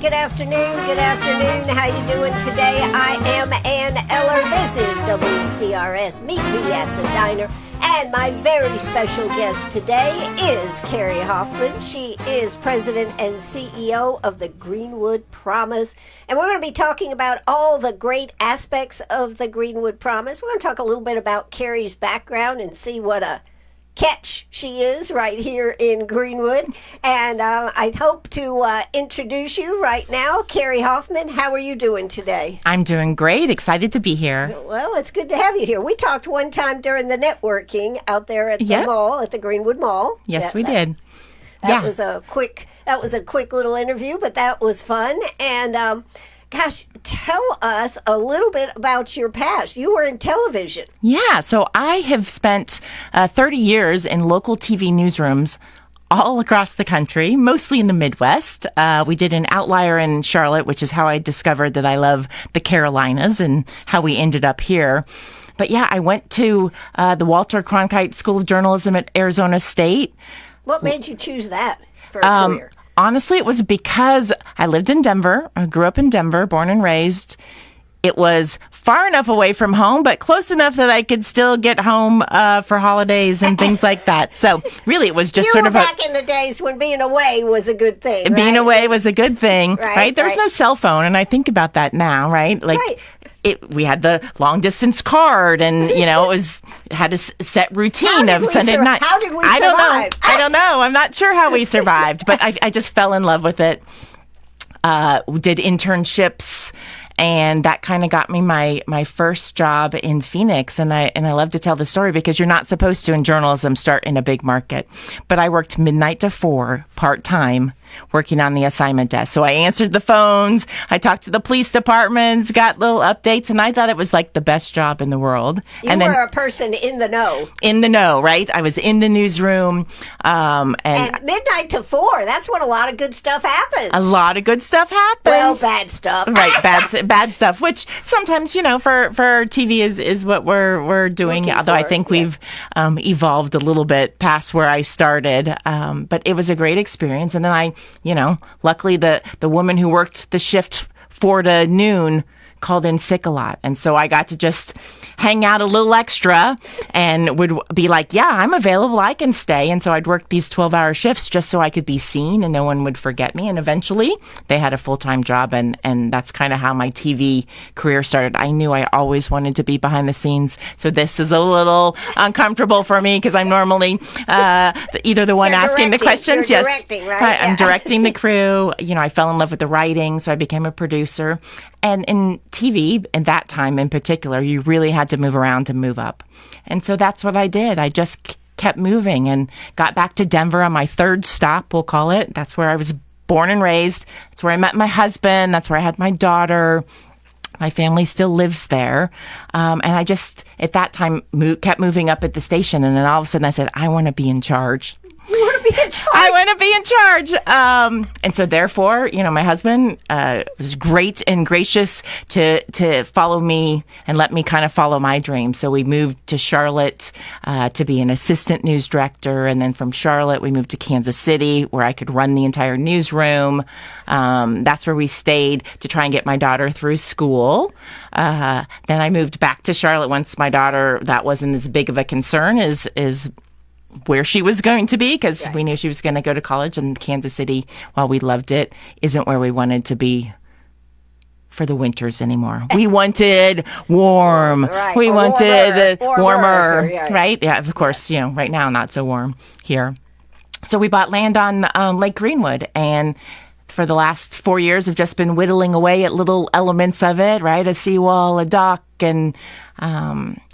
good afternoon. Good afternoon. How you doing today? I am Ann Eller. This is WCRS. Meet me at the diner. And my very special guest today is Carrie Hofmann. She is president and CEO of the Greenwood Promise. And we're going to be talking about all the great aspects of the Greenwood Promise. We're going to talk a little bit about Carrie's background and see what a catch she is right here in Greenwood. And I hope to introduce you right now. Carrie Hofmann, how are you doing today? I'm doing great. Excited to be here. Well, it's good to have you here. We talked one time during the networking out there at the mall, at the Greenwood Mall. Yes, we did. That was a quick little interview, but that was fun. And gosh, tell us a little bit about your past. You were in television. Yeah, so I have spent 30 years in local TV newsrooms all across the country, mostly in the Midwest. We did an outlier in Charlotte, which is how I discovered that I love the Carolinas and how we ended up here. But yeah, I went to the Walter Cronkite School of Journalism at Arizona State. What made you choose that for a career? Honestly, it was because I lived in Denver. I grew up in Denver, born and raised. It was far enough away from home, but close enough that I could still get home for holidays and things like that. So really, it was just sort of back in the days when being away was a good thing. Being right? away was a good thing, right? There was no cell phone, and I think about that now, right? Like. Right. We had the long distance card, and it had a set routine of Sunday night. How did we survive? I don't know. I'm not sure how we survived, but I just fell in love with it. Did internships, and that kind of got me my first job in Phoenix. And I love to tell the story because you're not supposed to in journalism start in a big market. But I worked midnight to 4 part-time working on the assignment desk. So I answered the phones, I talked to the police departments, got little updates, and I thought it was like the best job in the world. You were a person in the know. In the know, right? I was in the newsroom. And midnight to 4, that's when a lot of good stuff happens. A lot of good stuff happens. Well, bad stuff. Right, bad stuff, which sometimes, for TV is what we're doing, although I think we've evolved a little bit past where I started. But it was a great experience. And then luckily the woman who worked the shift 4 to noon called in sick a lot. And so I got to just hang out a little extra and would be like, yeah, I'm available. I can stay. And so I'd work these 12-hour shifts just so I could be seen and no one would forget me. And eventually they had a full-time job. And that's kind of how my TV career started. I knew I always wanted to be behind the scenes. So this is a little uncomfortable for me because I'm normally either the one asking the questions. You're directing, right? I'm directing the crew. I fell in love with the writing. So I became a producer. And in TV, in that time in particular, you really had to move around to move up. And so that's what I did. I just kept moving and got back to Denver on my third stop, we'll call it. That's where I was born and raised. That's where I met my husband. That's where I had my daughter. My family still lives there. And I just, at that time, kept moving up at the station. And then all of a sudden I said, I want to be in charge. You want to be in charge? I want to be in charge. And so therefore, my husband was great and gracious to follow me and let me kind of follow my dreams. So we moved to Charlotte to be an assistant news director. And then from Charlotte, we moved to Kansas City where I could run the entire newsroom. That's where we stayed to try and get my daughter through school. Then I moved back to Charlotte once my daughter, that wasn't as big of a concern as where she was going to be because we knew she was going to go to college, and Kansas City, while we loved it, isn't where we wanted to be for the winters anymore. We wanted warm. Right. We wanted warmer. Yeah. Right? Yeah, of course, right now not so warm here. So we bought land on Lake Greenwood, and for the last 4 years have just been whittling away at little elements of it, right? A seawall, a dock, and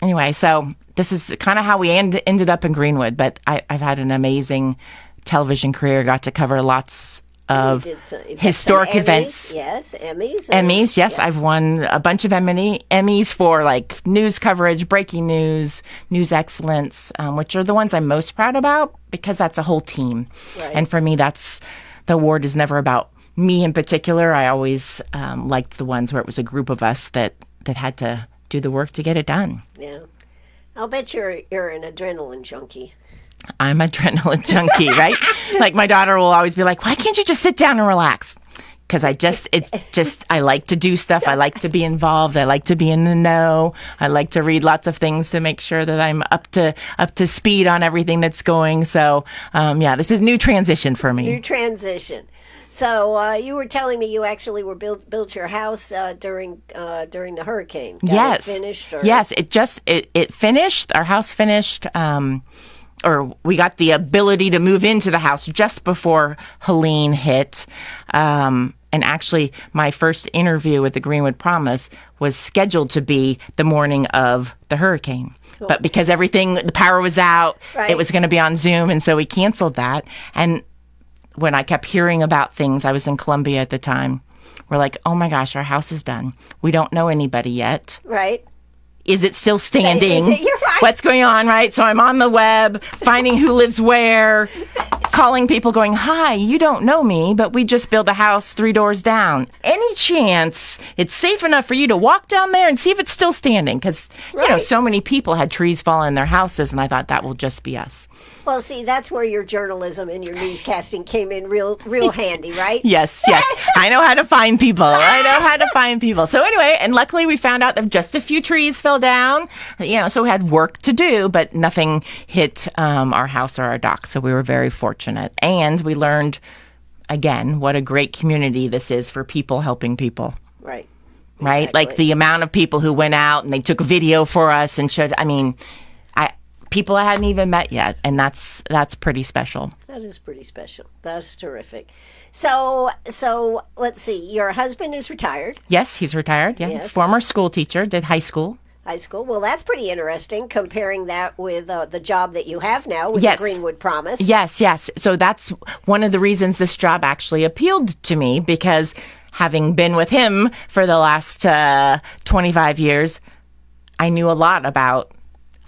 anyway, so this is kind of how we ended up in Greenwood, but I've had an amazing television career. Got to cover lots of historic events. Yes, Emmys. Emmys, yes. Yeah. I've won a bunch of Emmys for like news coverage, breaking news, news excellence, which are the ones I'm most proud about because that's a whole team. Right. And for me, the award is never about me in particular. I always liked the ones where it was a group of us that had to do the work to get it done. Yeah. I'll bet you're an adrenaline junkie. I'm an adrenaline junkie, right? Like my daughter will always be like, why can't you just sit down and relax? because I like to do stuff. I like to be involved. I like to be in the know. I like to read lots of things to make sure that I'm up to speed on everything that's going. So, this is new transition for me. New transition. So you were telling me you actually were built your house during the hurricane. Yes. It finished? Yes, it finished. Our house finished. Or we got the ability to move into the house just before Helene hit. And actually, my first interview with the Greenwood Promise was scheduled to be the morning of the hurricane. Cool. But because the power was out, right. It was going to be on Zoom, and so we canceled that. And when I kept hearing about things, I was in Columbia at the time, we're like, oh my gosh, our house is done. We don't know anybody yet. Right. Is it still standing? You're right. What's going on, right? So I'm on the web, finding who lives where, calling people going, hi, you don't know me, but we just built a house 3 doors down. Any chance it's safe enough for you to walk down there and see if it's still standing? Because, so many people had trees fall in their houses, and I thought that will just be us. Well, see, that's where your journalism and your newscasting came in real handy, right? Yes. I know how to find people. So anyway, and luckily we found out that just a few trees fell down, so we had work to do, but nothing hit our house or our dock. So we were very fortunate. And we learned, again, what a great community this is for people helping people. Right. Right? Exactly. Like the amount of people who went out and they took a video for us and showed, people I hadn't even met yet, and that's pretty special. That is pretty special. That's terrific. So let's see. Your husband is retired. Yes, he's retired. Yeah, yes. Former school teacher, did high school. High school. Well, that's pretty interesting, comparing that with the job that you have now with the Greenwood Promise. Yes. So that's one of the reasons this job actually appealed to me, because having been with him for the last 25 years, I knew a lot about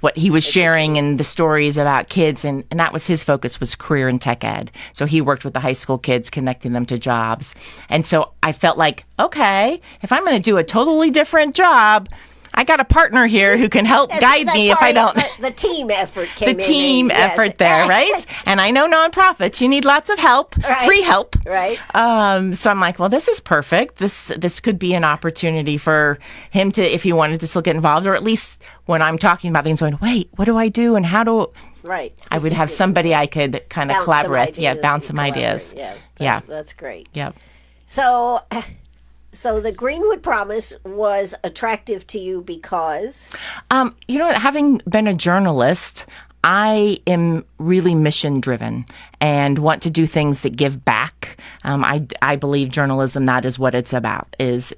what he was sharing and the stories about kids, and that was his focus, was career and tech ed. So he worked with the high school kids, connecting them to jobs. And so I felt like, okay, if I'm going to do a totally different job, I got a partner here who can help guide me if I don't. The team effort came in. The team effort there, right? And I know nonprofits, you need lots of help, right. Free help. Right. So I'm like, well, this is perfect. This could be an opportunity for him to, if he wanted to still get involved, or at least when I'm talking about things, going, wait, what do I do and how do... Right. I would have somebody I could kind of collaborate. Bounce some ideas. Yeah, that's great. Yeah. So the Greenwood Promise was attractive to you because? Having been a journalist, I am really mission driven and want to do things that give back. I believe journalism, that is what it's about, is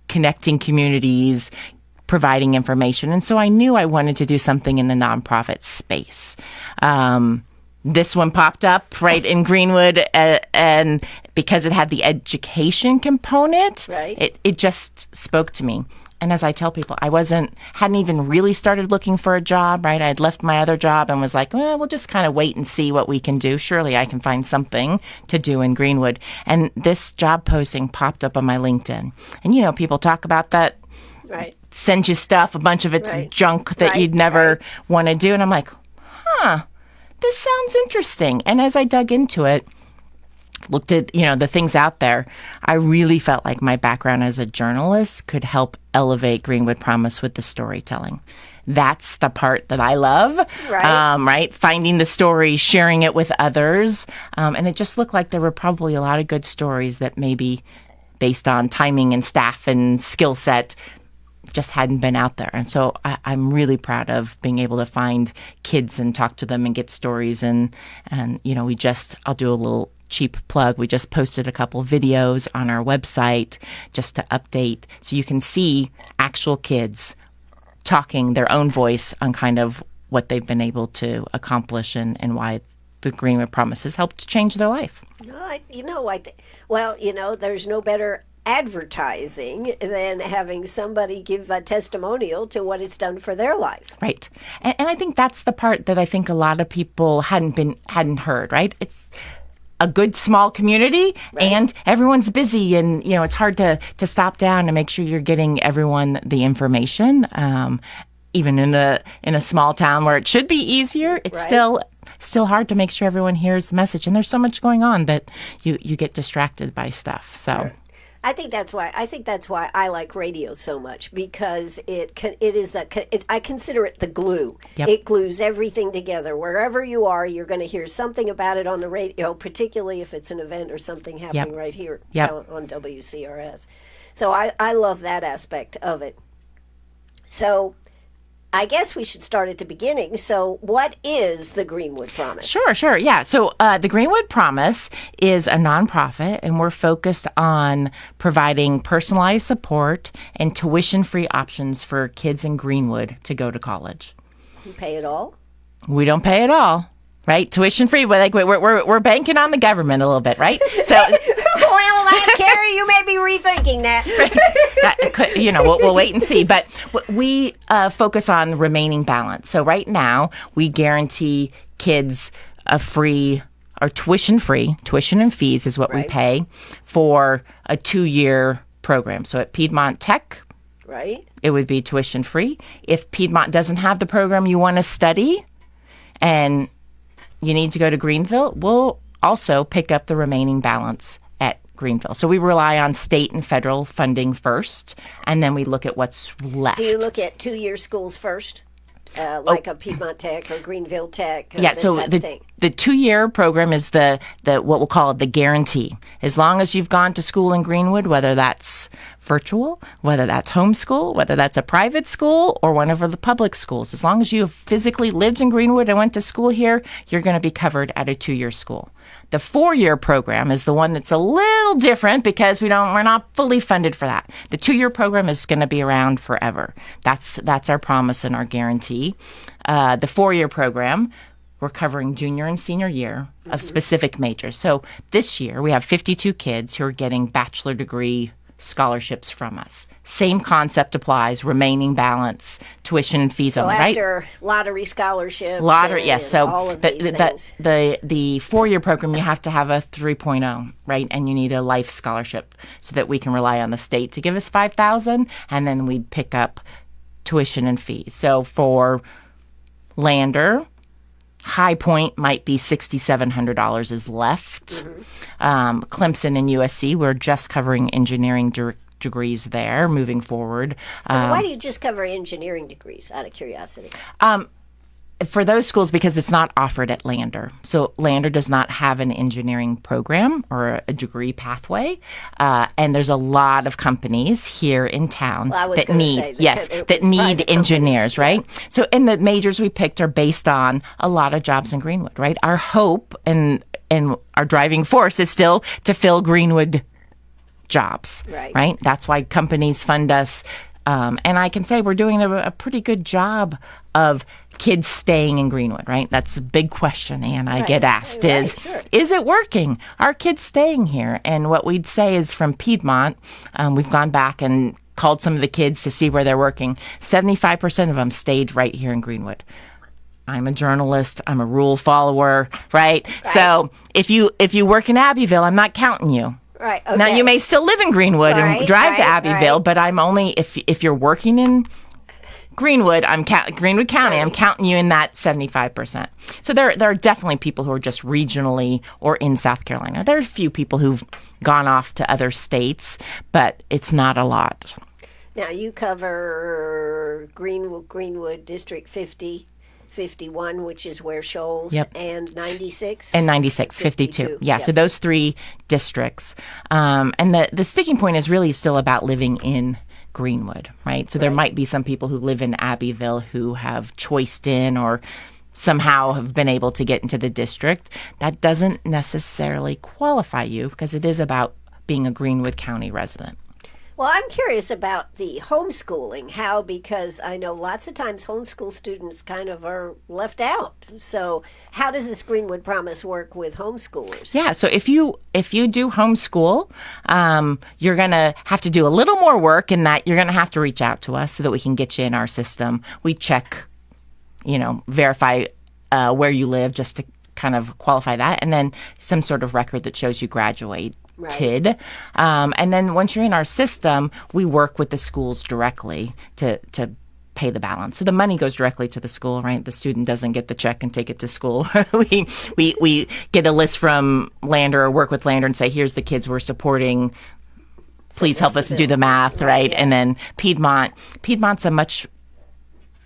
connecting communities, providing information. And so I knew I wanted to do something in the nonprofit space. This one popped up right in Greenwood, and because it had the education component, right. it just spoke to me. And as I tell people, I hadn't even really started looking for a job, right? I had left my other job and was like, well, we'll just kind of wait and see what we can do. Surely I can find something to do in Greenwood. And this job posting popped up on my LinkedIn. And, people talk about that. Right. Send you stuff, a bunch of it's right. junk that right. you'd never right. want to do. And I'm like, this sounds interesting. And as I dug into it, looked at, the things out there, I really felt like my background as a journalist could help elevate Greenwood Promise with the storytelling. That's the part that I love, right? Finding the story, sharing it with others. And it just looked like there were probably a lot of good stories that maybe based on timing and staff and skill set just hadn't been out there. And so I'm really proud of being able to find kids and talk to them and get stories. And I'll do a little cheap plug. We just posted a couple of videos on our website just to update, so you can see actual kids talking their own voice on kind of what they've been able to accomplish and why the Greenwood Promise has helped change their life. There's no better advertising than having somebody give a testimonial to what it's done for their life. Right. And I think that's the part that I think a lot of people hadn't heard, right? It's a good small community, right. And everyone's busy, and it's hard to stop down and make sure you're getting everyone the information. even in a small town where it should be easier, it's still hard to make sure everyone hears the message. And there's so much going on that you get distracted by stuff. So. Sure. I think that's why I like radio so much, because I consider it the glue. Yep. It glues everything together. Wherever you are, you're going to hear something about it on the radio, particularly if it's an event or something happening right here on WCRS. So I love that aspect of it. So I guess we should start at the beginning. So what is the Greenwood Promise? Sure. Yeah. So the Greenwood Promise is a nonprofit, and we're focused on providing personalized support and tuition-free options for kids in Greenwood to go to college. You pay it all? We don't pay it all, right? Tuition-free. We're banking on the government a little bit, right? So. Well, Carrie, you may be rethinking that. We'll wait and see. But we focus on remaining balance. So right now, we guarantee kids a free or tuition-free. Tuition and fees is what we pay for a 2-year program. So at Piedmont Tech, it would be tuition-free. If Piedmont doesn't have the program you want to study and you need to go to Greenville, we'll also pick up the remaining balance at Greenville. So we rely on state and federal funding first, and then we look at what's left. Do you look at 2-year schools first, like a Piedmont Tech or Greenville Tech? This so type of thing? The 2-year program is the what we'll call the guarantee. As long as you've gone to school in Greenwood, whether that's virtual, whether that's homeschool, whether that's a private school or one of the public schools, as long as you have physically lived in Greenwood and went to school here, you're going to be covered at a 2-year school. The 4-year program is the one that's a little different because we're not fully funded for that. The 2-year program is going to be around forever. That's our promise and our guarantee. The 4-year program, we're covering junior and senior year of specific majors. So this year we have 52 kids who are getting bachelor degree scholarships from us. Same concept applies, remaining balance, tuition and fees only, right? After lottery scholarships. Yes. So all of these things. The 4-year program, you have to have a 3.0, right? And you need a life scholarship so that we can rely on the state to give us $5,000, and then we'd pick up tuition and fees. So for Lander, High Point might be $6,700 is left. Clemson and USC, we're just covering engineering degrees there moving forward. Why do you just cover engineering degrees, out of curiosity? For those schools, because it's not offered at Lander. So Lander does not have an engineering program or a degree pathway. And there's a lot of companies here in town that need engineers, right? Yeah. So in the majors we picked are based on a lot of jobs in Greenwood, right? Our hope and our driving force is still to fill Greenwood jobs, right? That's why companies fund us. And I can say we're doing a pretty good job of kids staying in Greenwood, right? That's a big question, Ann, I get asked is it working? Are kids staying here? And what we'd say is from Piedmont, we've gone back and called some of the kids to see where they're working. 75% of them stayed right here in Greenwood. I'm a journalist. I'm a rule follower, right? So if you work in Abbeville, I'm not counting you. Right. Okay. Now, you may still live in Greenwood and drive to Abbeville, but I'm only, if you're working in Greenwood, Greenwood County, I'm counting you in that 75%. So there are definitely people who are just regionally or in South Carolina. There are a few people who've gone off to other states, but it's not a lot. Now, you cover Greenwood District 50. 51, which is where Shoals, and 96? And 96, 52. Yeah, so those 3 districts. And the sticking point is really still about living in Greenwood, right? So there might be some people who live in Abbeville who have choiced in or somehow have been able to get into the district. That doesn't necessarily qualify you because it is about being a Greenwood County resident. Well, I'm curious about the homeschooling, because I know lots of times homeschool students kind of are left out. So how does this Greenwood Promise work with homeschoolers? Yeah, so if you do homeschool, you're going to have to do a little more work in that you're going to have to reach out to us so that we can get you in our system. We check, verify where you live just to kind of qualify that, and then some sort of record that shows you graduate. Right. And then once you're in our system, we work with the schools directly to pay the balance. So the money goes directly to the school, right? The student doesn't get the check and take it to school. we get a list from Lander or work with Lander and say, here's the kids we're supporting. Please help us do the math, right? Yeah. And then Piedmont's a much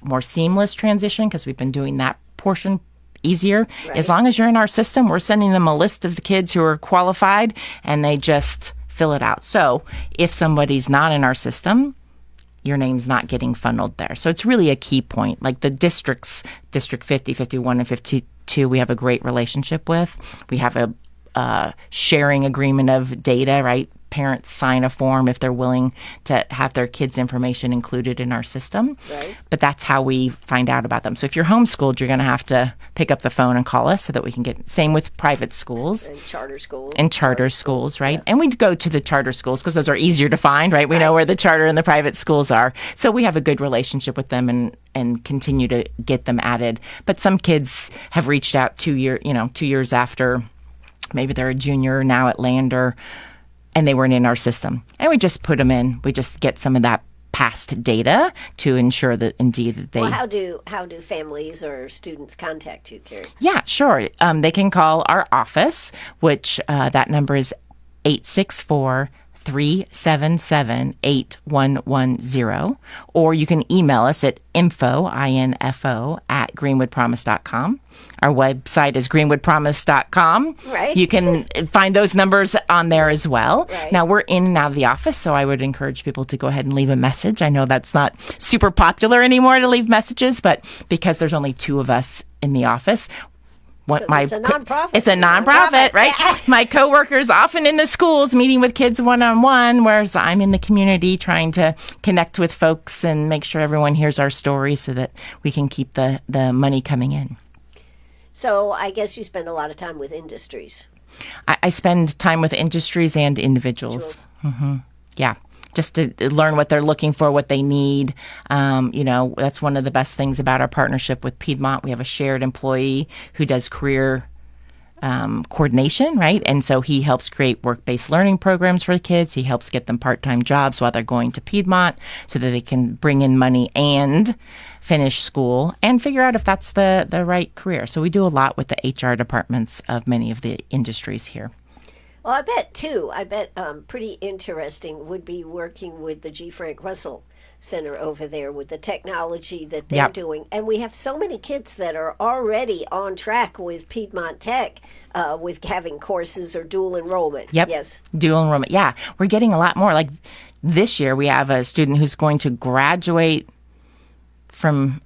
more seamless transition because we've been doing that portion easier. Right. As long as you're in our system, we're sending them a list of the kids who are qualified and they just fill it out. So if somebody's not in our system, your name's not getting funneled there. So it's really a key point. Like the districts, District 50, 51, and 52, we have a great relationship with. We have a sharing agreement of data, right? Parents sign a form if they're willing to have their kids' information included in our system. Right. But that's how we find out about them. So if you're homeschooled, you're going to have to pick up the phone and call us so that we can get, same with private schools. And charter schools. And charter schools, right? Yeah. And we go to the charter schools because those are easier to find, right? We know where the charter and the private schools are. So we have a good relationship with them and continue to get them added. But some kids have reached out 2 years after, maybe they're a junior now at Lander, and they weren't in our system. And we just put them in. We just get some of that past data to ensure that indeed that they... Well, how do families or students contact you, Carrie? Yeah, sure. They can call our office, which that number is 864-377-8110. Or you can email us at info, at greenwoodpromise.com. Our website is greenwoodpromise.com. Right. You can find those numbers on there as well. Right. Now, we're in and out of the office, so I would encourage people to go ahead and leave a message. I know that's not super popular anymore to leave messages, but because there's only 2 of us in the office, it's a nonprofit. It's a nonprofit, right? My coworker's often in the schools meeting with kids one-on-one, whereas I'm in the community trying to connect with folks and make sure everyone hears our story so that we can keep the money coming in. So I guess you spend a lot of time with industries. I spend time with industries and individuals. Mm-hmm. Yeah. Just to learn what they're looking for, what they need. That's one of the best things about our partnership with Piedmont. We have a shared employee who does career coordination, right? And so he helps create work-based learning programs for the kids. He helps get them part-time jobs while they're going to Piedmont so that they can bring in money and finish school and figure out if that's the right career. So we do a lot with the HR departments of many of the industries here. Well, I bet pretty interesting would be working with the G. Frank Russell Center over there with the technology that they're doing. And we have so many kids that are already on track with Piedmont Tech with having courses or dual enrollment. Yep. Yes. Dual enrollment. Yeah. We're getting a lot more. Like this year, we have a student who's going to graduate from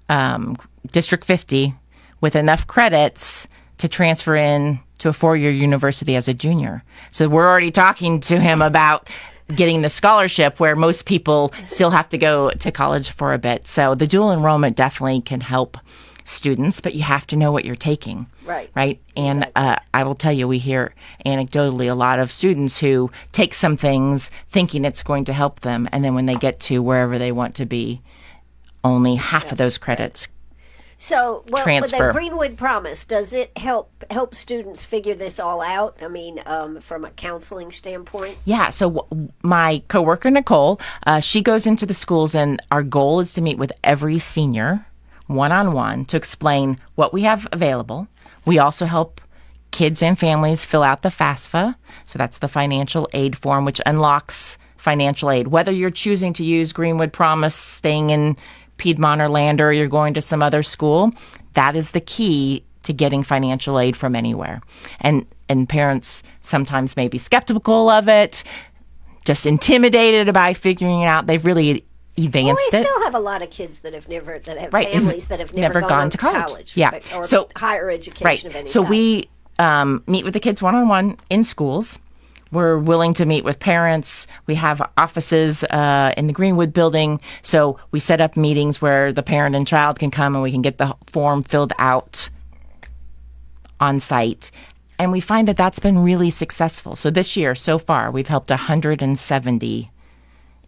District 50 with enough credits to transfer in to a 4-year university as a junior. So we're already talking to him about getting the scholarship where most people still have to go to college for a bit. So the dual enrollment definitely can help students, but you have to know what you're taking. Right. Right. And I will tell you, we hear anecdotally a lot of students who take some things thinking it's going to help them. And then when they get to wherever they want to be, only half of those credits So, with transfer. the Greenwood Promise, does it help students figure this all out? I mean, from a counseling standpoint? Yeah. So my coworker, Nicole, she goes into the schools, and our goal is to meet with every senior one-on-one to explain what we have available. We also help kids and families fill out the FAFSA. So that's the financial aid form, which unlocks financial aid. Whether you're choosing to use Greenwood Promise, staying in Piedmont or Lander, or you're going to some other school, that is the key to getting financial aid from anywhere. And parents sometimes may be skeptical of it, just intimidated by figuring it out. They've really advanced we it. still have a lot of kids that have families that have never gone to college. Yeah. Or so higher education of any So type. we meet with the kids one-on-one in schools. We're willing to meet with parents. We have offices in the Greenwood building. So we set up meetings where the parent and child can come and we can get the form filled out on site. And we find that that's been really successful. So this year, so far, we've helped 170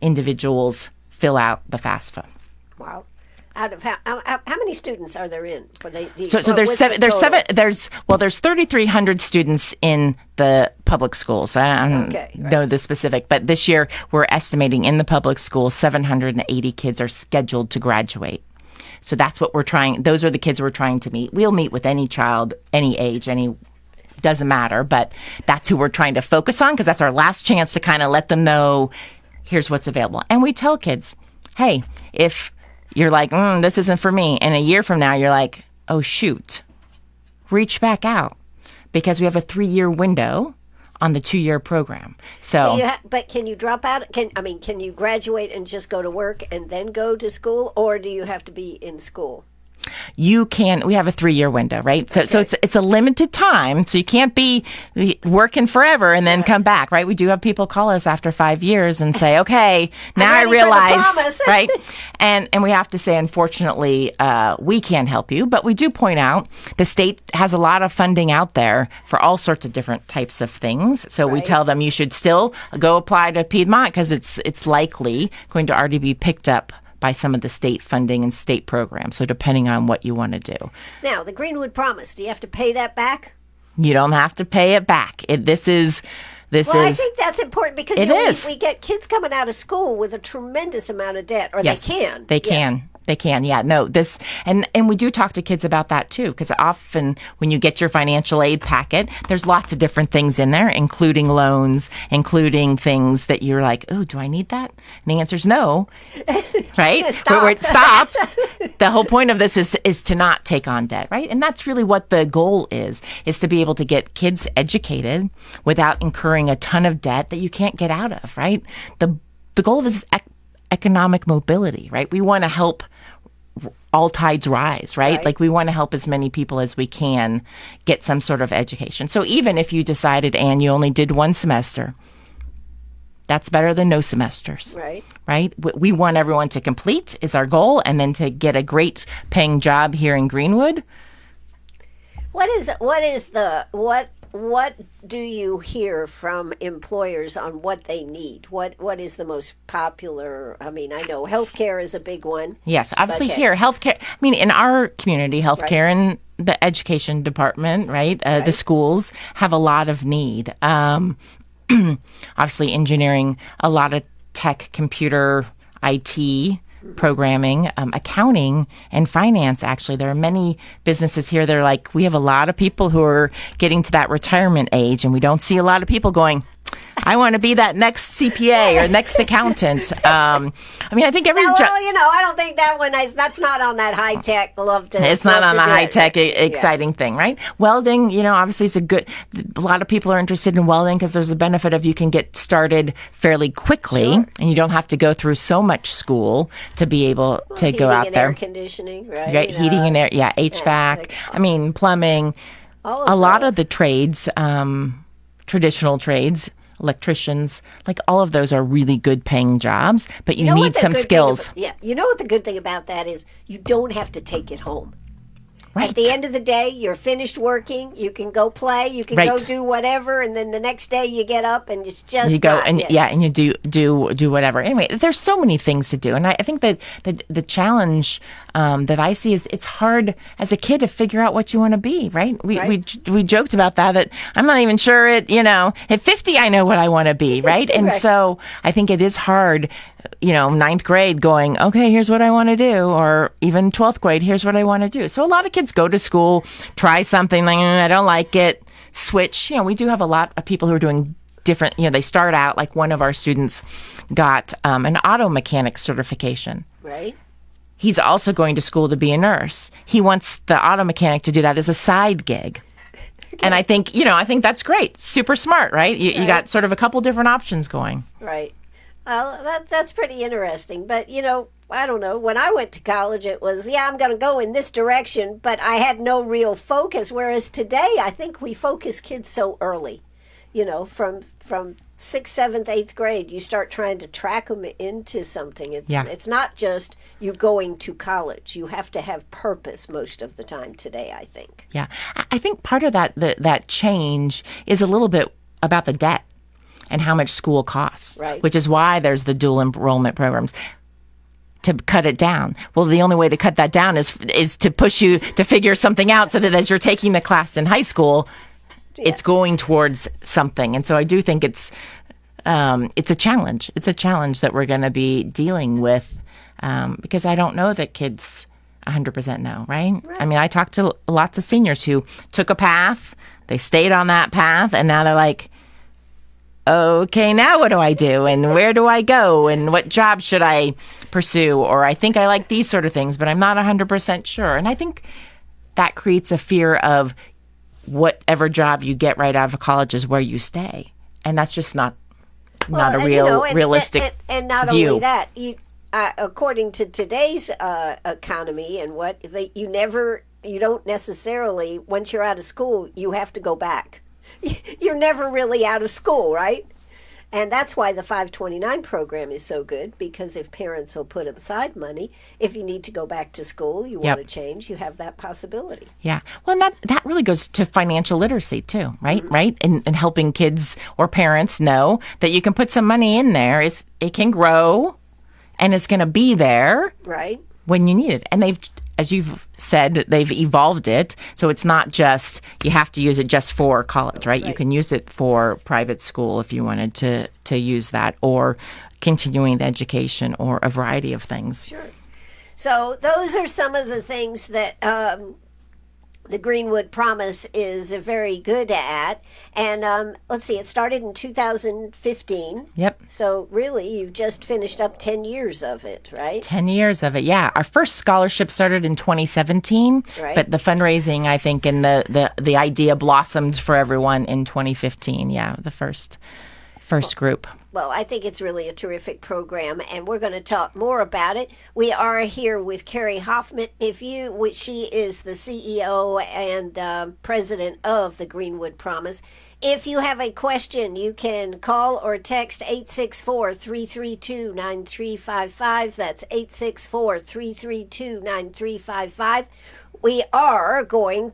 individuals fill out the FAFSA. Wow. Out of how many students are there in? So there's 3,300 students in the public schools. I don't know the specific, but this year we're estimating in the public schools 780 kids are scheduled to graduate. So that's what we're trying. Those are the kids we're trying to meet. We'll meet with any child, any age, doesn't matter, but that's who we're trying to focus on because that's our last chance to kind of let them know here's what's available. And we tell kids, hey, if you're like, this isn't for me, and a year from now you're like, oh, shoot, reach back out because we have a 3-year window on the 2-year program. So, but can you drop out? Can you graduate and just go to work and then go to school, or do you have to be in school? You can. We have a 3-year window, right? So it's a limited time. So you can't be working forever and then come back, right? We do have people call us after 5 years and say, "Okay, now I realize," right? And we have to say, unfortunately, we can't help you, but we do point out the state has a lot of funding out there for all sorts of different types of things. So we tell them you should still go apply to Piedmont because it's likely going to already be picked up by some of the state funding and state programs. So depending on what you want to do. Now, the Greenwood Promise, do you have to pay that back? You don't have to pay it back. I think that's important because we get kids coming out of school with a tremendous amount of debt, or they can. They can. They can, yeah. No, and we do talk to kids about that too, because often when you get your financial aid packet, there's lots of different things in there, including loans, including things that you're like, oh, do I need that? And the answer's no, right? Stop. The whole point of this is to not take on debt, right? And that's really what the goal is to be able to get kids educated without incurring a ton of debt that you can't get out of, right? The goal of this is economic mobility, right? We want to help all tides rise, right? Like we want to help as many people as we can get some sort of education. So even if you decided, Anne, you only did 1 semester, that's better than no semesters, right? We want everyone to complete is our goal, and then to get a great paying job here in Greenwood. What do you hear from employers on what they need? What is the most popular? I mean, I know healthcare is a big one. Yes, obviously here, healthcare. I mean, in our community, healthcare and the education department, right? The schools have a lot of need. Obviously, engineering, a lot of tech, computer, IT, programming, accounting, and finance. Actually, there are many businesses here that are like, we have a lot of people who are getting to that retirement age, and we don't see a lot of people going, I want to be that next CPA or next accountant. I mean, I think I don't think that one is. That's not on that high tech. It's not on the high tech exciting thing, right? Welding, obviously, is a lot of people are interested in welding because there's the benefit of you can get started fairly quickly, and you don't have to go through so much school to be able to go out there. Air conditioning, right? Heating and air, HVAC. I mean, plumbing. A lot of the trades, traditional trades. Electricians, like all of those are really good paying jobs, but you need some skills. You know what the good thing about that is? You don't have to take it home. Right. At the end of the day, you're finished working. You can go play. You can go do whatever, and then the next day you get up and it's just you go and you do whatever. Anyway, there's so many things to do, and I think that the challenge that I see is it's hard as a kid to figure out what you want to be. Right? We joked about that I'm not even sure at 50 I know what I want to be. Right? And so I think it is hard. 9th grade going, okay, here's what I want to do, or even 12th grade, here's what I want to do. So a lot of kids go to school, try something, like, I don't like it, switch. We do have a lot of people who are doing different, they start out, like one of our students got an auto mechanic certification. Right. He's also going to school to be a nurse. He wants the auto mechanic to do that as a side gig. Okay. And I think that's great. Super smart, right? You got sort of a couple different options going. Right. Well, that's pretty interesting. But, I don't know. When I went to college, it was, I'm going to go in this direction, but I had no real focus. Whereas today, I think we focus kids so early, from 6th, 7th, 8th grade, you start trying to track them into something. It's not just you going to college. You have to have purpose most of the time today, I think. Yeah. I think part of that change is a little bit about the debt and how much school costs, which is why there's the dual enrollment programs to cut it down. Well, the only way to cut that down is to push you to figure something out so that as you're taking the class in high school, it's going towards something. And so I do think it's a challenge. It's a challenge that we're going to be dealing with because I don't know that kids 100% know, right? I mean, I talked to lots of seniors who took a path, they stayed on that path, and now they're like, okay, now what do I do? And where do I go? And what job should I pursue? Or I think I like these sort of things, but I'm not 100% sure. And I think that creates a fear of whatever job you get right out of college is where you stay. And that's just not a realistic and not view. Only that, according to today's economy and you don't necessarily, once you're out of school, you have to go back. You're never really out of school, right? And that's why the 529 program is so good, because if parents will put aside money, if you need to go back to school, you want to change, you have that possibility. Yeah. Well, and that really goes to financial literacy too, right? Mm-hmm. Right? And helping kids or parents know that you can put some money in there. It can grow and it's going to be there right when you need it. And they've, as you've said, they've evolved it. So it's not just, you have to use it just for college, right? You can use it for private school if you wanted to use that, or continuing the education, or a variety of things. Sure. So those are some of the things that the Greenwood Promise is very good at. And let's see, it started in 2015. Yep. So really, you've just finished up 10 years of it, right? 10 years of it, yeah. Our first scholarship started in 2017, but the fundraising, I think, and the idea blossomed for everyone in 2015. Yeah, the first group. Well, I think it's really a terrific program, and we're going to talk more about it. We are here with Carrie Hofmann. She is the CEO and president of the Greenwood Promise. If you have a question, you can call or text 864-332-9355. That's 864-332-9355. We are going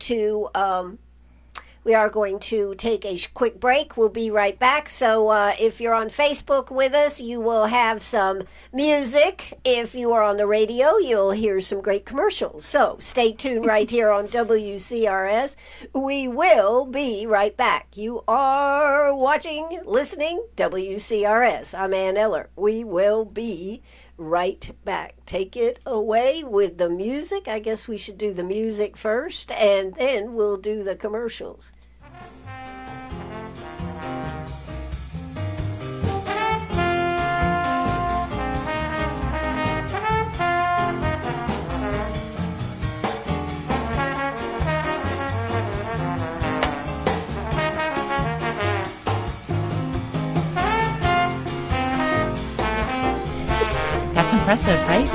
to take a quick break. We'll be right back. So if you're on Facebook with us, you will have some music. If you are on the radio, you'll hear some great commercials. So stay tuned right here on WCRS. We will be right back. You are listening, WCRS. I'm Ann Eller. We will be right back. Take it away with the music. I guess we should do the music first, and then we'll do the commercials. That's impressive, right?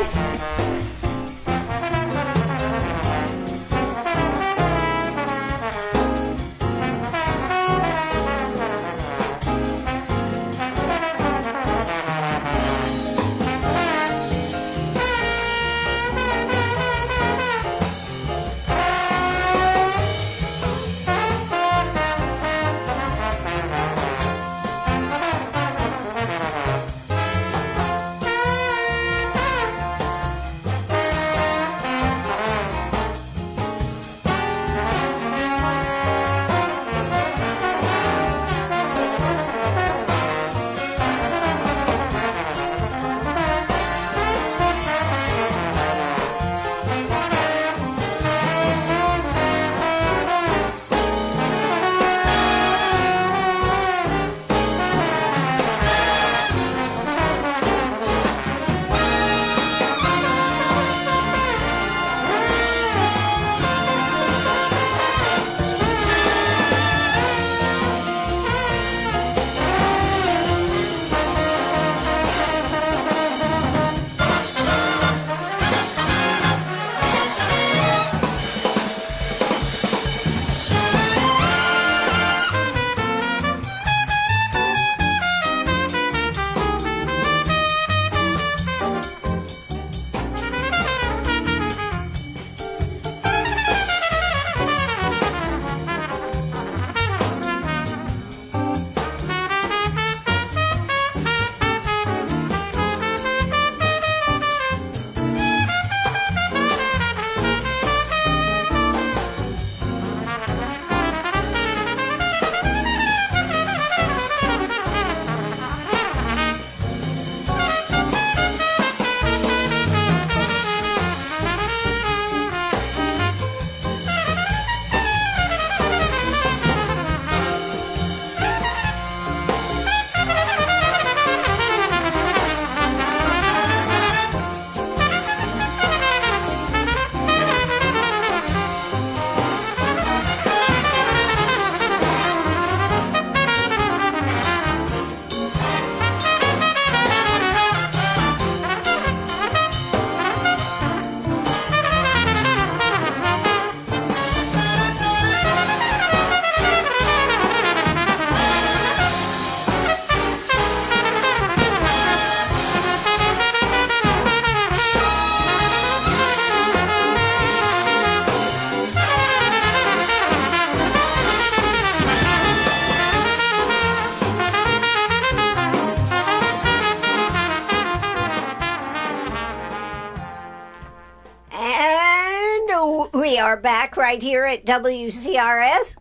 We are back right here at WCRS.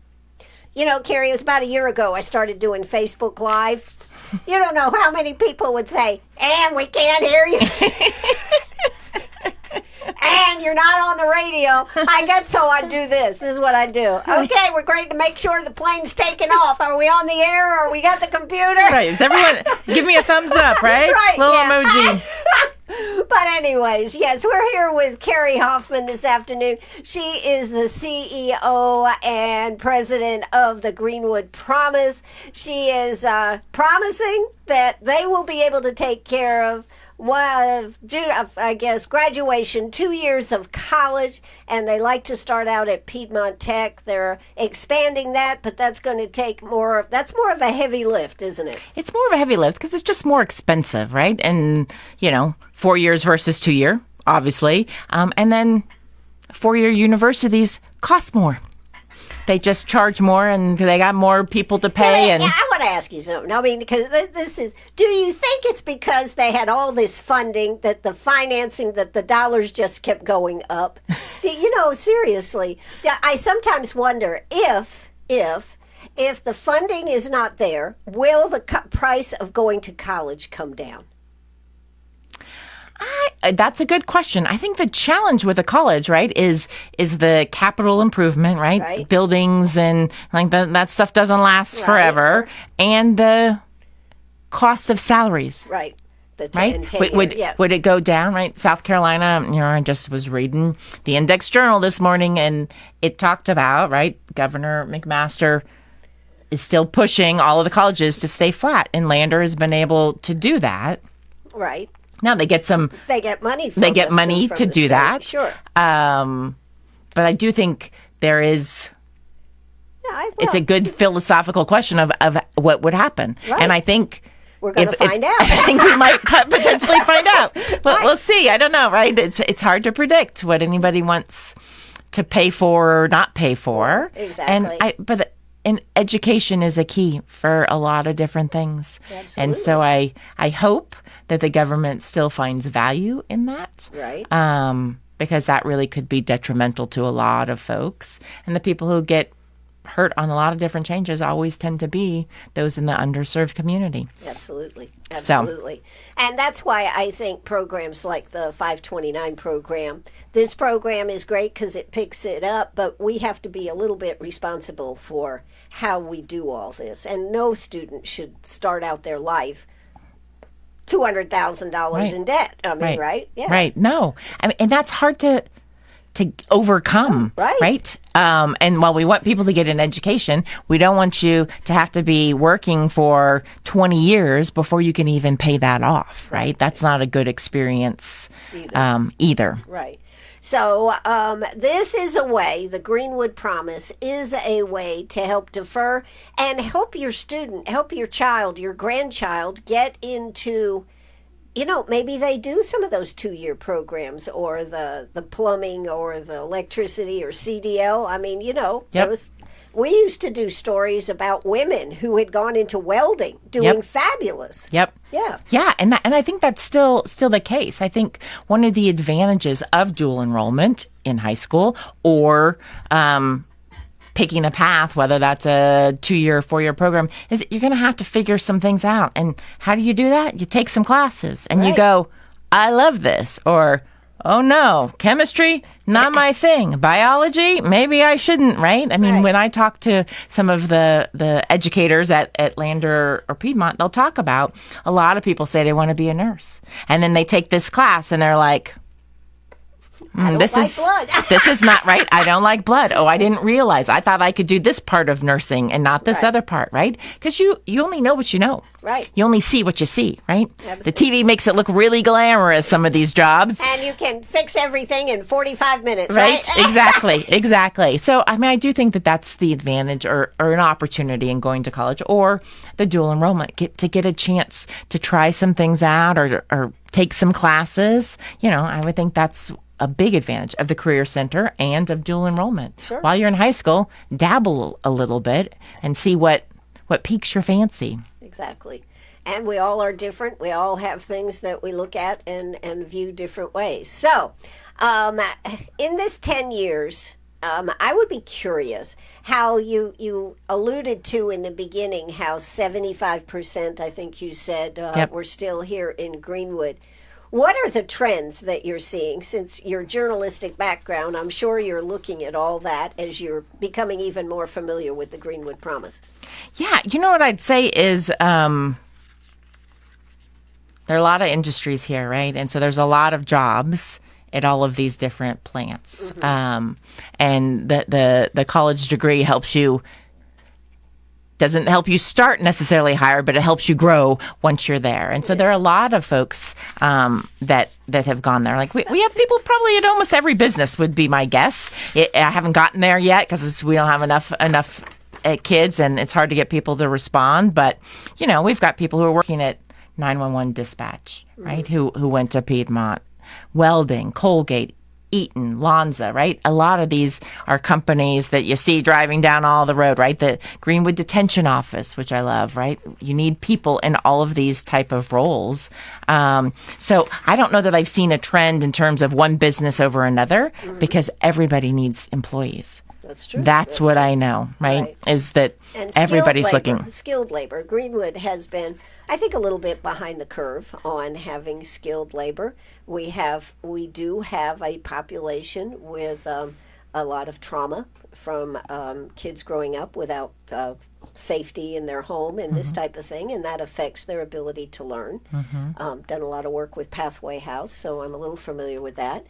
You know, Carrie, it was about a year ago I started doing Facebook Live. You don't know how many people would say, and we can't hear you. And you're not on the radio. So I do this. This is what I do. Okay, we're great to make sure the plane's taking off. Are we on the air or we got the computer? Right. Is everyone, give me a thumbs up, right? Right. Little Yeah. emoji. But anyways, yes, we're here with Carrie Hofmann this afternoon. She is the CEO and president of the Greenwood Promise. She is promising that they will be able to take care of graduation, 2 years of college, and they like to start out at Piedmont Tech. They're expanding that, but that's going to take more of a heavy lift, isn't it? It's more of a heavy lift because it's just more expensive, right? And, 4 years versus 2 year, obviously. And then 4-year universities cost more. They just charge more and they got more people to pay. I want to ask you something. I mean, because do you think it's because they had all this funding that the financing, that the dollars just kept going up? Seriously, I sometimes wonder if the funding is not there, will the price of going to college come down? That's a good question. I think the challenge with a college, right, is the capital improvement, right? Buildings and like that stuff doesn't last forever, and the cost of salaries, right? Would it go down, right? South Carolina, I just was reading the Index Journal this morning, and it talked about, right, Governor McMaster is still pushing all of the colleges to stay flat, and Lander has been able to do that, right? Now they get money. To do that. Sure. But I do think there is. It's a good philosophical question of what would happen, right. And I think we're going to find out. I think we might potentially find out. But we'll see. I don't know. Right? It's hard to predict what anybody wants to pay for or not pay for. Exactly. And education is a key for a lot of different things. Absolutely. And so I hope that the government still finds value in that. Right. Because that really could be detrimental to a lot of folks. And the people who get hurt on a lot of different changes always tend to be those in the underserved community. Absolutely. So. And that's why I think programs like the 529 program, this program is great because it picks it up, but we have to be a little bit responsible for how we do all this. And no student should start out their life $200,000 in debt. I mean, right? Yeah. Right. No. And that's hard to overcome. Right. And while we want people to get an education, we don't want you to have to be working for 20 years before you can even pay that off. Right. That's not a good experience either. Right. So this is a way, the Greenwood Promise is a way to help defer and help your student, help your child, your grandchild get into, maybe they do some of those 2-year programs or the plumbing or the electricity or CDL. I mean, we used to do stories about women who had gone into welding, doing fabulous. Yep. Yeah. Yeah, and I think that's still the case. I think one of the advantages of dual enrollment in high school or picking a path, whether that's a 2-year or 4-year program, is you're going to have to figure some things out. And how do you do that? You take some classes and you go, I love this, or oh no, chemistry, not my thing. Biology, maybe I shouldn't, right? I mean, when I talk to some of the educators at Lander or Piedmont, they'll talk about, a lot of people say they want to be a nurse. And then they take this class and they're like, this is not right. I don't like blood. Oh, I didn't realize. I thought I could do this part of nursing and not this other part, right? Because you only know what you know. Right. You only see what you see, right? Absolutely. The TV makes it look really glamorous, some of these jobs. And you can fix everything in 45 minutes, right? Exactly. So, I mean, I do think that that's the advantage or an opportunity in going to college or the dual enrollment, to get a chance to try some things out or take some classes. I would think that's a big advantage of the Career Center and of dual enrollment. Sure. While you're in high school, dabble a little bit and see what piques your fancy. Exactly. And we all are different. We all have things that we look at and view different ways. So, in this 10 years, I would be curious how you alluded to in the beginning how 75%, I think you said, were still here in Greenwood. What are the trends that you're seeing? Since your journalistic background, I'm sure you're looking at all that as you're becoming even more familiar with the Greenwood Promise. Yeah, you know what I'd say is there are a lot of industries here, right? And so there's a lot of jobs at all of these different plants. And the college degree doesn't help you start necessarily higher, but it helps you grow once you're there. And so there are a lot of folks that have gone there. Like we have people probably at almost every business would be my guess. I haven't gotten there yet because we don't have enough kids and it's hard to get people to respond. But, we've got people who are working at 911 dispatch, right, who went to Piedmont, Welding, Colgate, Eaton, Lonza, right? A lot of these are companies that you see driving down all the road, right? The Greenwood Detention Office, which I love, right? You need people in all of these type of roles. So I don't know that I've seen a trend in terms of one business over another because everybody needs employees. That's true. That's what true. I know, right? Is that everybody's looking. Skilled labor. Greenwood has been, I think, a little bit behind the curve on having skilled labor. We do have a population with a lot of trauma from kids growing up without safety in their home and this type of thing, and that affects their ability to learn. Done a lot of work with Pathway House, so I'm a little familiar with that.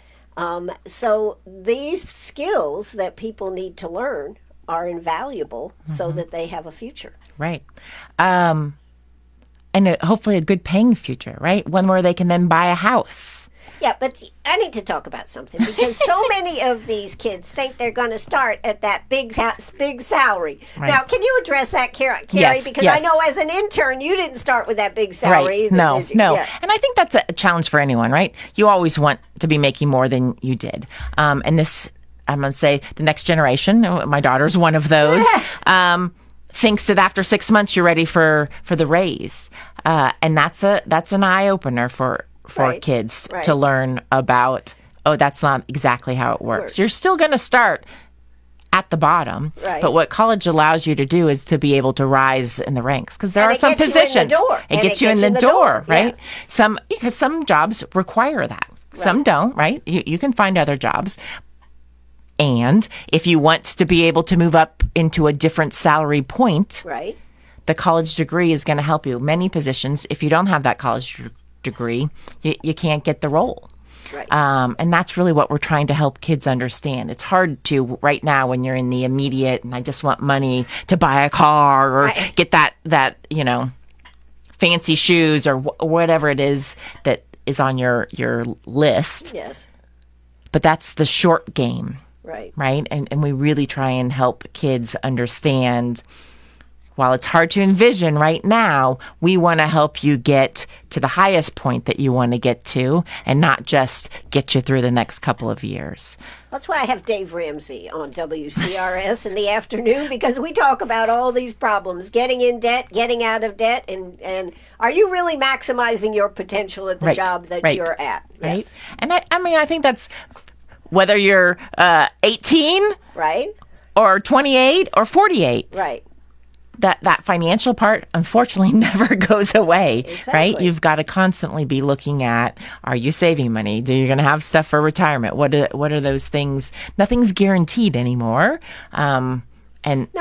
So these skills that people need to learn are invaluable so that they have a future. Right. And hopefully a good paying future, right? One where they can then buy a house. Yeah, but I need to talk about something because so many of these kids think they're going to start at that big salary. Right. Now, can you address that, Carrie? Yes, because I know as an intern, you didn't start with that big salary either, no, did you? No. Yeah. And I think that's a challenge for anyone, right? You always want to be making more than you did. And this, I'm going to say, the next generation, my daughter's one of those, thinks that after 6 months you're ready for the raise. And that's an eye-opener for kids to learn about, that's not exactly how it works. You're still going to start at the bottom, but what college allows you to do is to be able to rise in the ranks because there are some positions. It gets you in the door, right? Yeah. Because some jobs require that. Right. Some don't, right? You can find other jobs. And if you want to be able to move up into a different salary point, the college degree is going to help you. Many positions, if you don't have that college degree, you can't get the role. Right. And that's really what we're trying to help kids understand. It's hard to right now when you're in the immediate and I just want money to buy a car or get that fancy shoes or whatever it is that is on your list. Yes. But that's the short game. Right. And we really try and help kids understand, while it's hard to envision right now, we want to help you get to the highest point that you want to get to and not just get you through the next couple of years. That's why I have Dave Ramsey on WCRS in the afternoon, because we talk about all these problems, getting in debt, getting out of debt, and are you really maximizing your potential at the job that you're at? Yes. Right. And I think that's whether you're 18 or 28 or 48. Right. That financial part, unfortunately, never goes away, right? You've got to constantly be looking at, are you saving money? Are you going to have stuff for retirement? What are those things? Nothing's guaranteed anymore. And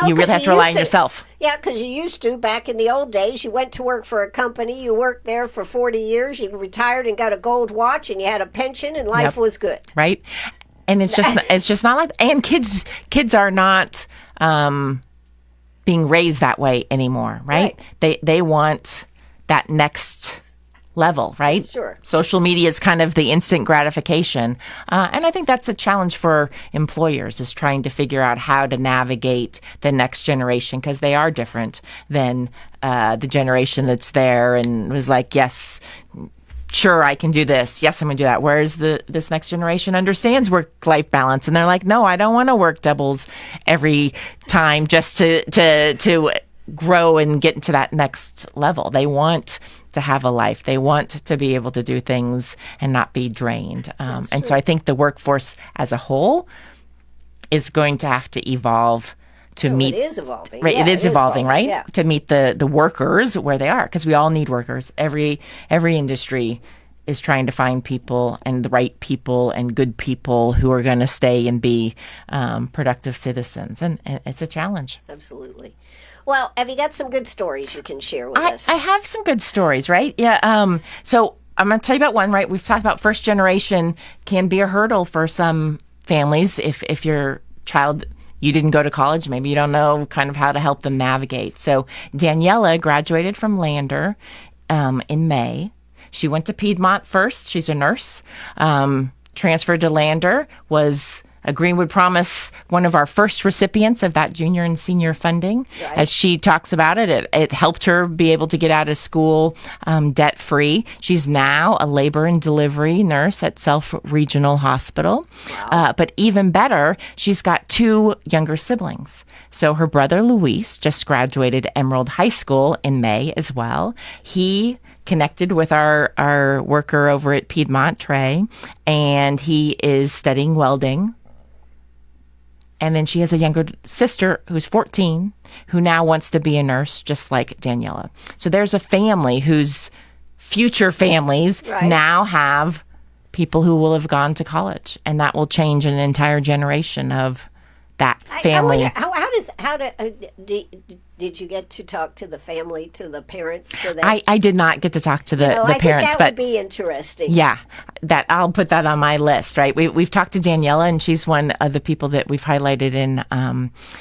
you really have to rely on yourself. Yeah, because you used to, back in the old days, you went to work for a company, you worked there for 40 years, you retired and got a gold watch, and you had a pension, and life was good. Right? And it's just not like, and kids are not being raised that way anymore, right? They want that next level, right? Sure. Social media is kind of the instant gratification. And I think that's a challenge for employers, is trying to figure out how to navigate the next generation, because they are different than the generation that's there and was like, yes, sure, I can do this. Yes, I'm going to do that. Whereas this next generation understands work-life balance, and they're like, no, I don't want to work doubles every time just to grow and get to that next level. They want to have a life. They want to be able to do things and not be drained. And so I think the workforce as a whole is going to have to evolve to meet. It is evolving. Right, yeah, it is evolving, right? Yeah. To meet the workers where they are, because we all need workers. Every industry is trying to find people and the right people and good people who are going to stay and be productive citizens. And it's a challenge. Absolutely. Well, have you got some good stories you can share with us? I have some good stories, right? Yeah. So I'm going to tell you about one, right? We've talked about first generation can be a hurdle for some families. If your child, you didn't go to college, maybe you don't know kind of how to help them navigate. So Daniela graduated from Lander in May. She went to Piedmont first. She's a nurse. Transferred to Lander, was a Greenwood Promise, one of our first recipients of that junior and senior funding. Right. As she talks about it, it helped her be able to get out of school debt-free. She's now a labor and delivery nurse at Self Regional Hospital. Wow. But even better, she's got 2 younger siblings. So her brother Luis just graduated Emerald High School in May as well. He connected with our worker over at Piedmont, Trey, and he is studying welding. And then she has a younger sister who's 14 who now wants to be a nurse just like Daniela. So there's a family whose future families now have people who will have gone to college, and that will change an entire generation of that family. I wonder, did you get to talk to the family, to the parents? I did not get to talk to the I parents, think that would be interesting. Yeah, that I'll put that on my list. Right, we've talked to Daniela, and she's one of the people that we've highlighted in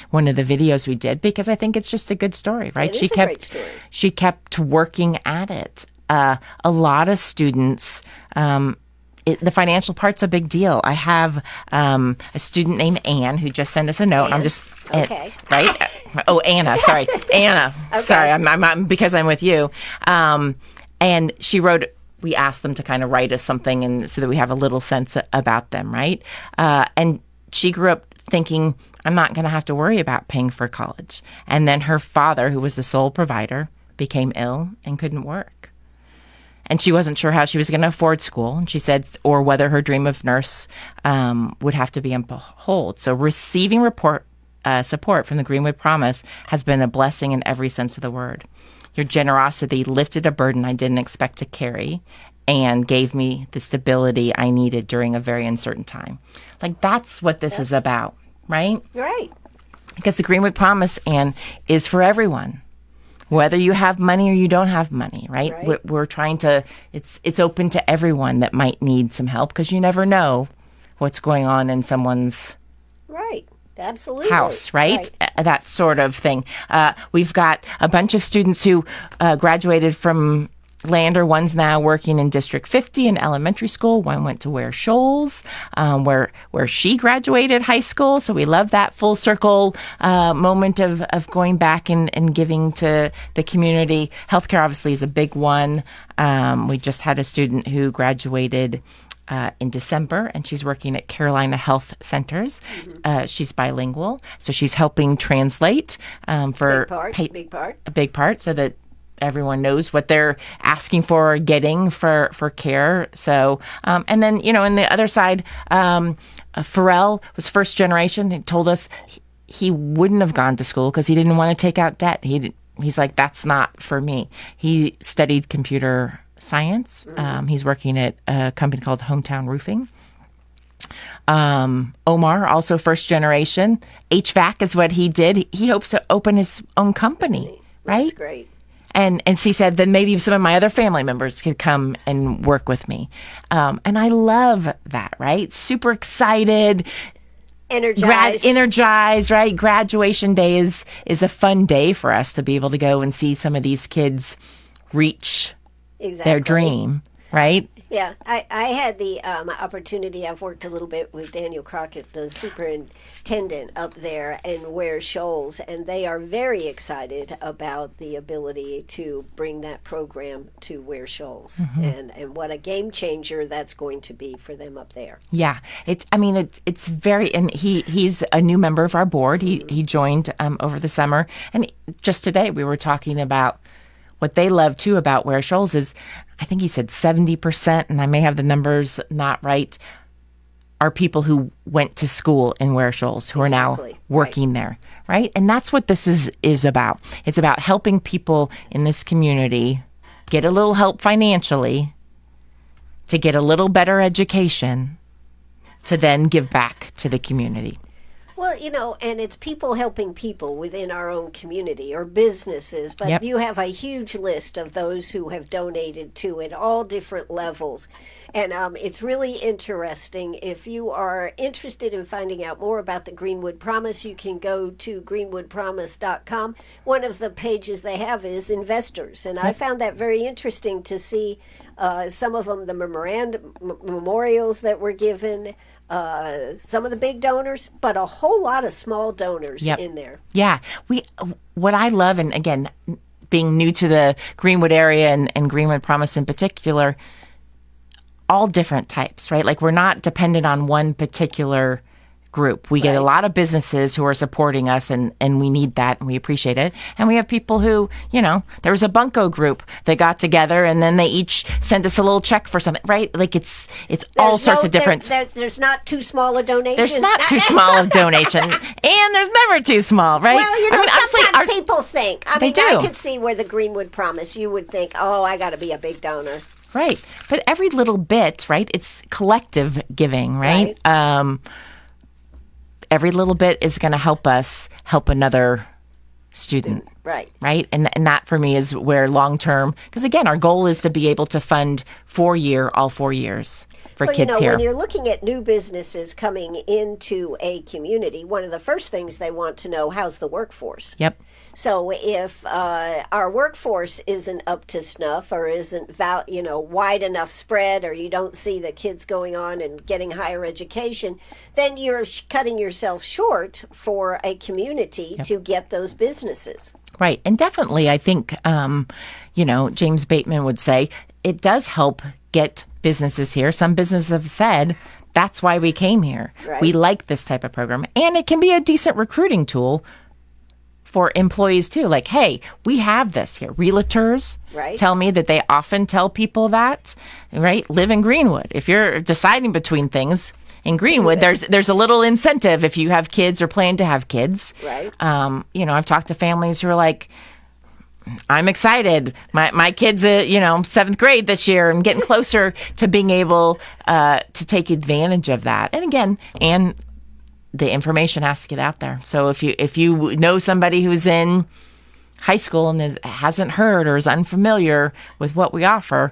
one of the videos we did, because I think it's just a good story. Right, It is a great story. She kept working at it. A lot of students. The financial part's a big deal. I have a student named Anne who just sent us a note. Anne? I'm just Okay. Right. Oh, Anna. Sorry, Anna. Okay. Sorry, I'm because I'm with you. And she wrote. We asked them to kind of write us something, and so that we have a little sense about them, right? And she grew up thinking, I'm not going to have to worry about paying for college. And then her father, who was the sole provider, became ill and couldn't work. And she wasn't sure how she was going to afford school. And she said, or whether her dream of nurse would have to be on hold. So receiving support from the Greenwood Promise has been a blessing in every sense of the word. Your generosity lifted a burden I didn't expect to carry and gave me the stability I needed during a very uncertain time. Like, that's what this is about, right? Right. Because the Greenwood Promise, Anne, is for everyone. Whether you have money or you don't have money, right? We're trying to, it's open to everyone that might need some help, because you never know what's going on in someone's Absolutely. house, right? That sort of thing. We've got a bunch of students who graduated from Lander. One's now working in District 50 in elementary school. One went to Ware Shoals, where she graduated high school. So we love that full circle moment of going back and giving to the community. Healthcare obviously is a big one. We just had a student who graduated in December, and she's working at Carolina Health Centers. She's bilingual, so she's helping translate for a big part, so that everyone knows what they're asking for or getting for care. So, and then, on the other side, Pharrell was first generation. He told us he wouldn't have gone to school because he didn't want to take out debt. He's like, that's not for me. He studied computer science. He's working at a company called Hometown Roofing. Omar, also first generation. HVAC is what he did. He hopes to open his own company, right? That's great. And she said that maybe some of my other family members could come and work with me. And I love that, right? Super excited. Energized, right? Graduation day is a fun day for us to be able to go and see some of these kids reach their dream, right? Yeah, I had the opportunity. I've worked a little bit with Daniel Crockett, the superintendent up there in Ware Shoals, and they are very excited about the ability to bring that program to Ware Shoals, and what a game changer that's going to be for them up there. Yeah, it's very, and he's a new member of our board. He joined over the summer, and just today we were talking about what they love too about Ware Shoals is, I think he said 70%, and I may have the numbers not right, are people who went to school in Ware Shoals who are now working there, right? And that's what this is about. It's about helping people in this community get a little help financially, to get a little better education, to then give back to the community. Well, and it's people helping people within our own community or businesses, but you have a huge list of those who have donated to at all different levels. And it's really interesting. If you are interested in finding out more about the Greenwood Promise, you can go to greenwoodpromise.com. One of the pages they have is investors, and I found that very interesting to see some of them, the memorials that were given, some of the big donors, but a whole lot of small donors in there. Yeah. What I love, and again, being new to the Greenwood area and Greenwood Promise in particular, all different types, right? Like, we're not dependent on one particular group. We get a lot of businesses who are supporting us, and we need that, and we appreciate it. And we have people who, there was a bunco group that got together, and then they each sent us a little check for something, right? Like, it's all sorts of different. There's not too small a donation. There's not too small a donation, and there's never too small, right? Well, sometimes people think. I could see where the Greenwood Promise, you would think, oh, I got to be a big donor. Right. But every little bit, right? It's collective giving, right? Every little bit is going to help us help another student. Right. And that for me is where long term, because again, our goal is to be able to fund all 4 years for kids here. When you're looking at new businesses coming into a community, one of the first things they want to know, how's the workforce? Yep. So if our workforce isn't up to snuff, or isn't wide enough spread, or you don't see the kids going on and getting higher education, then you're cutting yourself short for a community to get those businesses. Right. And definitely, I think, James Bateman would say, it does help get businesses here. Some businesses have said, that's why we came here. Right. We like this type of program. And it can be a decent recruiting tool for employees too. Like, hey, we have this here. Realtors tell me that they often tell people that, right? Live in Greenwood. If you're deciding between things in Greenwood, there's a little incentive if you have kids or plan to have kids. Right. I've talked to families who are like, I'm excited. My kid's seventh grade this year and getting closer to being able to take advantage of that. And again, the information has to get out there. So if you know somebody who's in high school and hasn't heard or is unfamiliar with what we offer,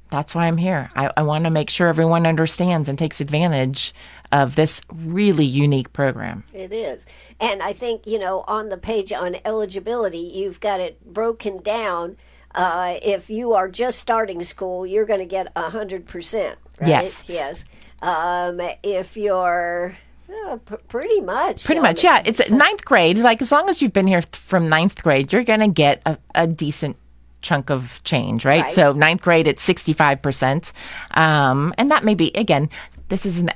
that's why I'm here. I want to make sure everyone understands and takes advantage of this really unique program. It is. And I think, on the page on eligibility, you've got it broken down. If you are just starting school, you're going to get 100%, right? Yes. Yes. If you're... pretty much, yeah. It's ninth grade. Like, as long as you've been here from ninth grade, you're going to get a decent chunk of change, right? So ninth grade, it's 65%. And that may be, again, this is an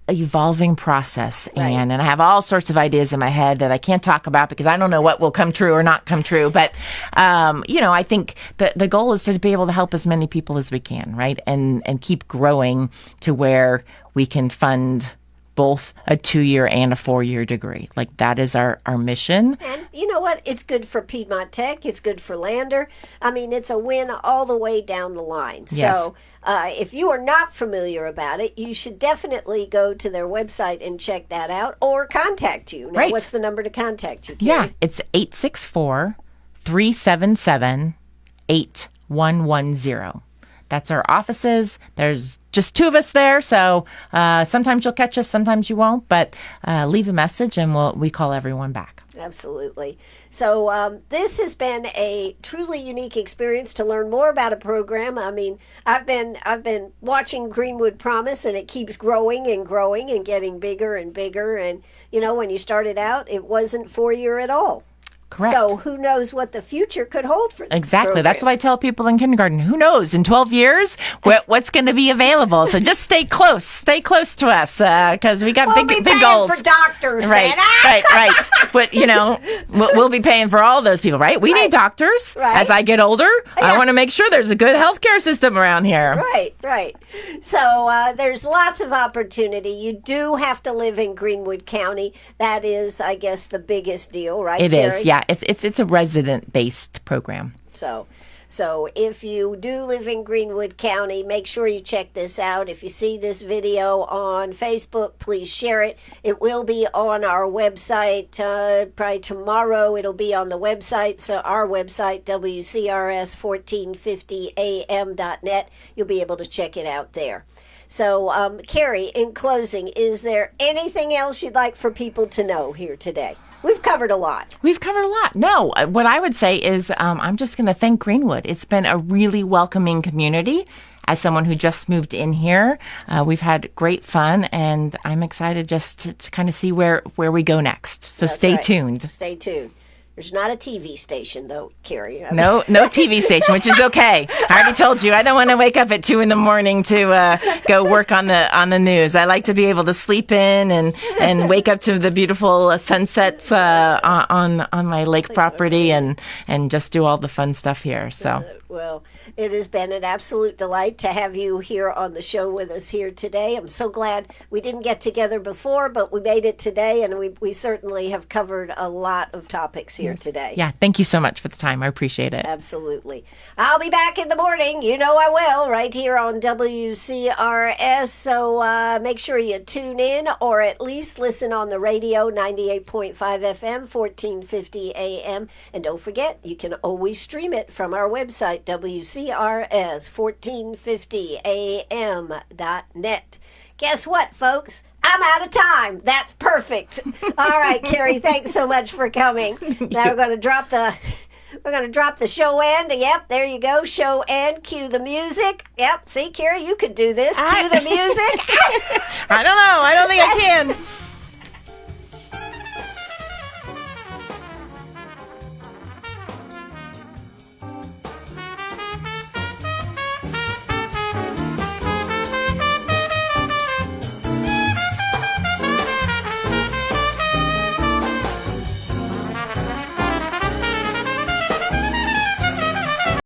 evolving process, and I have all sorts of ideas in my head that I can't talk about because I don't know what will come true or not come true. But, I think the goal is to be able to help as many people as we can, right? And keep growing to where we can fund both a 2-year and a 4-year degree. Like, that is our mission. And you know what? It's good for Piedmont Tech. It's good for Lander. I mean, it's a win all the way down the line. Yes. So if you are not familiar about it, you should definitely go to their website and check that out, or contact you. Now, what's the number to contact you, Carrie? Yeah, it's 864-377-8110. That's our offices. There's just 2 of us there, so sometimes you'll catch us, sometimes you won't, but leave a message and we call everyone back. Absolutely. So this has been a truly unique experience to learn more about a program. I mean, I've been watching Greenwood Promise, and it keeps growing and growing and getting bigger and bigger. And when you started out, it wasn't for you at all. Correct. So who knows what the future could hold for this Exactly. program. That's what I tell people in kindergarten. Who knows? In 12 years, what's going to be available? So just stay close. Stay close to us because we got big goals. For doctors, right, then. right. But we'll be paying for all those people, right? We need doctors. Right. As I get older, I want to make sure there's a good healthcare system around here. Right. So there's lots of opportunity. You do have to live in Greenwood County. That is, I guess, the biggest deal, right? It Carrie? is, yeah. It's a resident-based program. So if you do live in Greenwood County, make sure you check this out. If you see this video on Facebook, please share it. It will be on our website probably tomorrow. It'll be on the website, so our website, WCRS1450am.net. You'll be able to check it out there. So, Carrie, in closing, is there anything else you'd like for people to know here today? We've covered a lot. No, what I would say is I'm just going to thank Greenwood. It's been a really welcoming community. As someone who just moved in here, we've had great fun, and I'm excited just to kind of see where we go next. So stay tuned. Stay tuned. There's not a TV station, though, Carrie. No TV station, which is okay. I already told you I don't want to wake up at 2 a.m. to go work on the news. I like to be able to sleep in and wake up to the beautiful sunsets on my lake property and just do all the fun stuff here. So. Well, it has been an absolute delight to have you here on the show with us here today. I'm so glad we didn't get together before, but we made it today, and we certainly have covered a lot of topics here today. Yeah, thank you so much for the time. I appreciate it. Absolutely. I'll be back in the morning. You know I will, right here on WCRS. So make sure you tune in, or at least listen on the radio, 98.5 FM, 1450 AM. And don't forget, you can always stream it from our website, WCRS1450am.net. Guess what, folks? I'm out of time. That's perfect. All right, Carrie, thanks so much for coming. Now we're going to drop the show end. Yep, there you go. Show end. Cue the music. Yep. See, Carrie, you could do this. Cue the music. I don't know. I don't think I can.